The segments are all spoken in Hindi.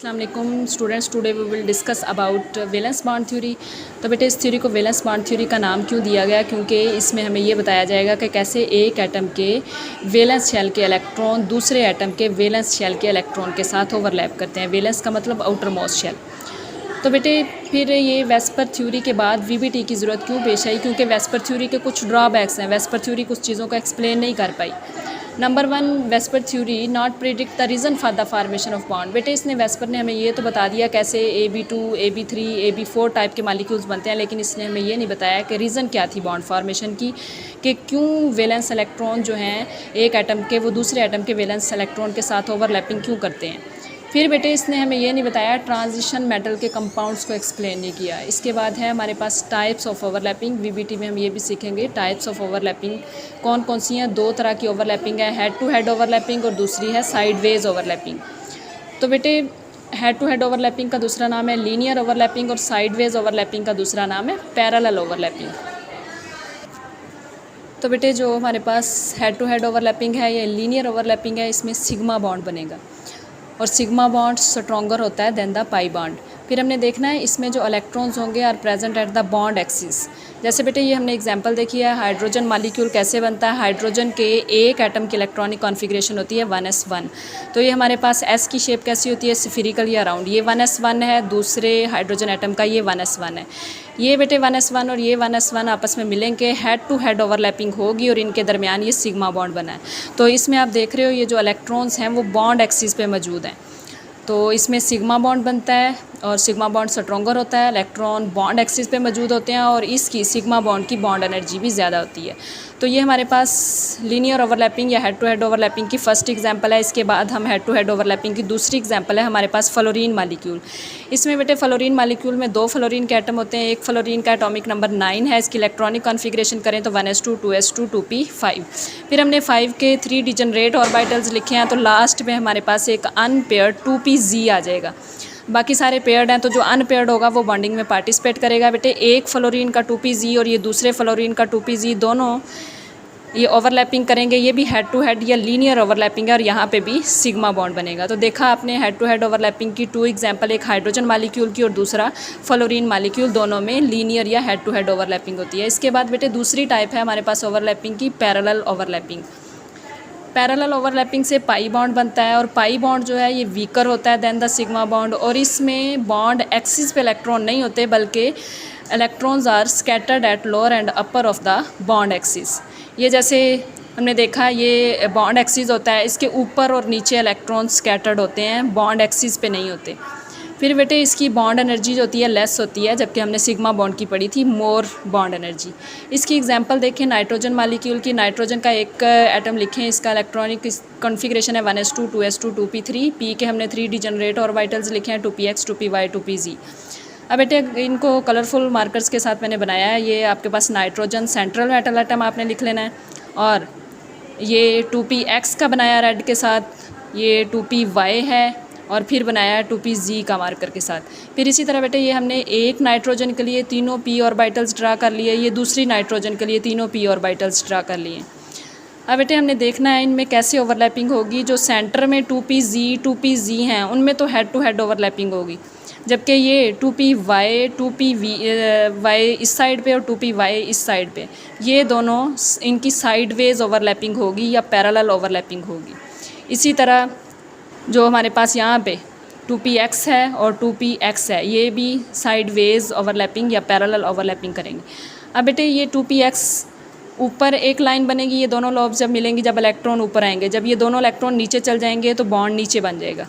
अस्सलाम वालेकुम students, today we will discuss about valence bond theory. तो बेटे इस थ्योरी को वैलेंस बॉन्ड थ्योरी का नाम क्यों दिया गया, क्योंकि इसमें हमें ये बताया जाएगा कि कैसे एक एटम के वैलेंस शेल के इलेक्ट्रॉन दूसरे एटम के वैलेंस शेल के इलेक्ट्रॉन के साथ ओवरलैप करते हैं। वैलेंस का मतलब आउटर मोस्ट शेल। तो बेटे फिर ये वेस्पर थ्योरी के बाद वीबीटी की ज़रूरत क्यों पेश आई, क्योंकि वेस्पर थ्योरी के कुछ ड्रॉबैक्स हैं। वेस्पर थ्योरी कुछ चीज़ों को एक्सप्लेन नहीं कर पाई। Number 1, VSEPR theory not predict the reason for the formation of bond. बेटे इसने वेस्पर ने हमें ये तो बता दिया कैसे AB2, AB3, AB4 टाइप के मालिक्यूल्स बनते हैं, लेकिन इसने हमें ये नहीं बताया कि रीज़न क्या थी बॉन्ड फार्मेशन की, कि क्यों वैलेंस इलेक्ट्रॉन जो हैं एक एटम के वो दूसरे एटम के वैलेंस इलेक्ट्रॉन के साथ ओवरलैपिंग क्यों करते हैं। फिर बेटे इसने हमें ये नहीं बताया ट्रांजिशन मेटल के कंपाउंड्स को एक्सप्लेन नहीं किया। इसके बाद है हमारे पास टाइप्स ऑफ ओवरलैपिंग। वीबीटी में हम ये भी सीखेंगे टाइप्स ऑफ ओवरलैपिंग कौन कौन सी हैं। 2 तरह की ओवरलैपिंग है, हेड टू हेड ओवरलैपिंग और दूसरी है साइडवेज ओवरलैपिंग। तो बेटे हेड टू हेड ओवरलैपिंग का दूसरा नाम है लीनियर ओवरलैपिंग और साइडवेज ओवरलैपिंग का दूसरा नाम है पैरेलल ओवरलैपिंग। तो बेटे जो हमारे पास हेड टू हेड ओवरलैपिंग है या लीनियर ओवरलैपिंग है, इसमें सिग्मा बॉन्ड बनेगा और सिग्मा बॉन्ड स्ट्रॉन्गर होता है देन द पाई बॉन्ड। फिर हमने देखना है इसमें जो इलेक्ट्रॉन्स होंगे are present at the bond axis. जैसे बेटे ये हमने एग्जांपल देखी है, हाइड्रोजन मॉलिक्यूल कैसे बनता है। हाइड्रोजन के एक एटम की इलेक्ट्रॉनिक कॉन्फ़िगरेशन होती है 1s1। तो ये हमारे पास S की शेप कैसी होती है, स्फिरिकल या राउंड। ये 1s1 है, दूसरे हाइड्रोजन एटम का ये 1s1 है। ये बेटे 1s1 और ये 1s1 आपस में मिलेंगे, हेड टू हेड ओवरलैपिंग होगी और इनके दरमियान ये सिग्मा बॉन्ड बना है। तो इसमें आप देख रहे हो ये जो इलेक्ट्रॉन्स हैं वो बॉन्ड एक्सिस पे मौजूद हैं। तो इसमें सिग्मा बॉन्ड बनता है और सिग्मा बॉन्ड स्ट्रॉन्गर होता है, इलेक्ट्रॉन बॉन्ड एक्सिस पे मौजूद होते हैं और इसकी सिग्मा बॉन्ड की बॉन्ड एनर्जी भी ज़्यादा होती है। तो ये हमारे पास लीनियर ओवरलैपिंग या हेड टू हेड ओवरलैपिंग की फर्स्ट एग्जांपल है। इसके बाद हम हेड टू हेड ओवरलैपिंग की दूसरी एग्जांपल है हमारे पास फ्लोरीन मॉलिक्यूल। इसमें बेटे फ्लोरीन मॉलिक्यूल में 2 फ्लोरीन के एटम होते हैं। एक फ्लोरीन का एटॉमिक नंबर 9 है। इसकी इलेक्ट्रॉनिक कॉन्फ़िगरेशन करें तो 1s2, 2s2, 2p5। फिर हमने 5 के 3 डिजनरेट ऑर्बिटल्स लिखे हैं, तो लास्ट में हमारे पास एक अनपेयर्ड 2pz आ जाएगा। बाकी सारे पेयर्ड हैं, तो जो अनपेयर्ड होगा वो बॉन्डिंग में पार्टिसिपेट करेगा। बेटे एक फ्लोरीन का 2pz और ये दूसरे फ्लोरीन का 2pz दोनों ये ओवरलैपिंग करेंगे। ये भी हेड टू हेड या लीनियर ओवरलैपिंग है और यहाँ पे भी सिग्मा बॉन्ड बनेगा। तो देखा आपने हेड टू हेड ओवरलैपिंग की 2 एग्जांपल, एक हाइड्रोजन मॉलिक्यूल की और दूसरा फ्लोरीन मॉलिक्यूल, दोनों में लीनियर या हेड टू हेड ओवरलैपिंग होती है। इसके बाद बेटे दूसरी टाइप है हमारे पास ओवरलैपिंग की पैरेलल ओवरलैपिंग। पैरेलल ओवरलैपिंग से पाई बॉन्ड बनता है और पाई बॉन्ड जो है ये वीकर होता है देन द सिग्मा बॉन्ड, और इसमें बॉन्ड एक्सिस पे इलेक्ट्रॉन नहीं होते बल्कि electrons are scattered at lower and upper of the bond axis. ये जैसे हमने देखा ये बॉन्ड एक्सिस होता है, इसके ऊपर और नीचे इलेक्ट्रॉन्स स्कैटर्ड होते हैं, बॉन्ड एक्सिस पे नहीं होते। फिर बेटे इसकी बॉन्ड एनर्जी जो होती है लेस होती है, जबकि हमने सिग्मा बॉन्ड की पढ़ी थी मोर बॉन्ड एनर्जी। इसकी एग्जांपल देखें नाइट्रोजन मॉलिक्यूल की। नाइट्रोजन का एक एटम लिखें, इसका इलेक्ट्रॉनिक कॉन्फ़िगरेशन है 1s2, 2s2, 2p3। पी के हमने 3 डिजनरेट ऑर्बिटल्स लिखे हैं 2px, 2py, 2pz। अब बेटे इनको कलरफुल मार्कर्स के साथ मैंने बनाया है। ये आपके पास नाइट्रोजन सेंट्रल मेटल एटम आपने लिख लेना है, और ये 2px का बनाया रेड के साथ, ये 2py है, और फिर बनाया है 2pz का मार्कर के साथ। फिर इसी तरह बेटे ये हमने एक नाइट्रोजन के लिए तीनों p ऑर्बिटल्स ड्रा कर लिए, ये दूसरी नाइट्रोजन के लिए तीनों p ऑर्बिटल्स ड्रा कर लिए। अब बेटे हमने देखना है इनमें कैसे ओवरलैपिंग होगी। जो सेंटर में 2pz हैं उनमें तो हेड टू हेड ओवरलैपिंग होगी, जबकि ये 2py, 2py इस साइड पे और 2py इस साइड पे, ये दोनों इनकी साइडवेज ओवरलैपिंग होगी या पैरेलल ओवरलैपिंग होगी। इसी तरह जो हमारे पास यहाँ पे 2px है और 2px है, ये भी साइडवेज ओवरलैपिंग या पैरेलल ओवरलैपिंग करेंगे। अब बेटे ये 2px ऊपर एक लाइन बनेगी, ये दोनों लॉब्स जब मिलेंगी, जब इलेक्ट्रॉन ऊपर आएंगे, जब ये दोनों इलेक्ट्रॉन नीचे चल जाएंगे तो बॉन्ड नीचे बन जाएगा।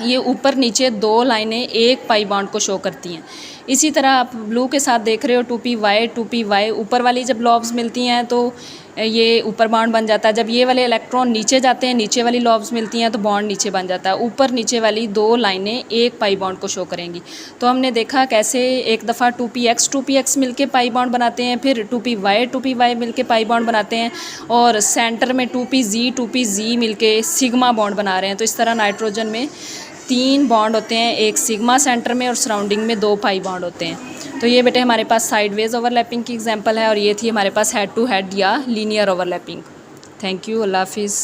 ये ऊपर नीचे 2 लाइनें एक पाई बॉन्ड को शो करती हैं। इसी तरह आप ब्लू के साथ देख रहे हो 2py ऊपर वाली जब लॉब्स मिलती हैं तो ये ऊपर बॉन्ड बन जाता है। जब ये वाले इलेक्ट्रॉन नीचे जाते हैं, नीचे वाली लॉब्स मिलती हैं तो बॉन्ड नीचे बन जाता है। ऊपर नीचे वाली 2 लाइनें एक पाई बॉन्ड को शो करेंगी। तो हमने देखा कैसे एक दफ़ा 2px मिलके पाई बॉन्ड बनाते हैं, फिर 2py मिलके पाई बॉन्ड बनाते हैं, और सेंटर में 2pz मिलके सिग्मा बॉन्ड बना रहे हैं। तो इस तरह नाइट्रोजन में 3 बॉन्ड होते हैं, एक सिग्मा सेंटर में और सराउंडिंग में 2 पाई बॉन्ड होते हैं। तो ये बेटे हमारे पास साइडवेज ओवरलैपिंग की एग्जांपल है, और ये थी हमारे पास हेड टू हेड या लीनियर ओवरलैपिंग। थैंक यू, अल्लाह हाफिज़।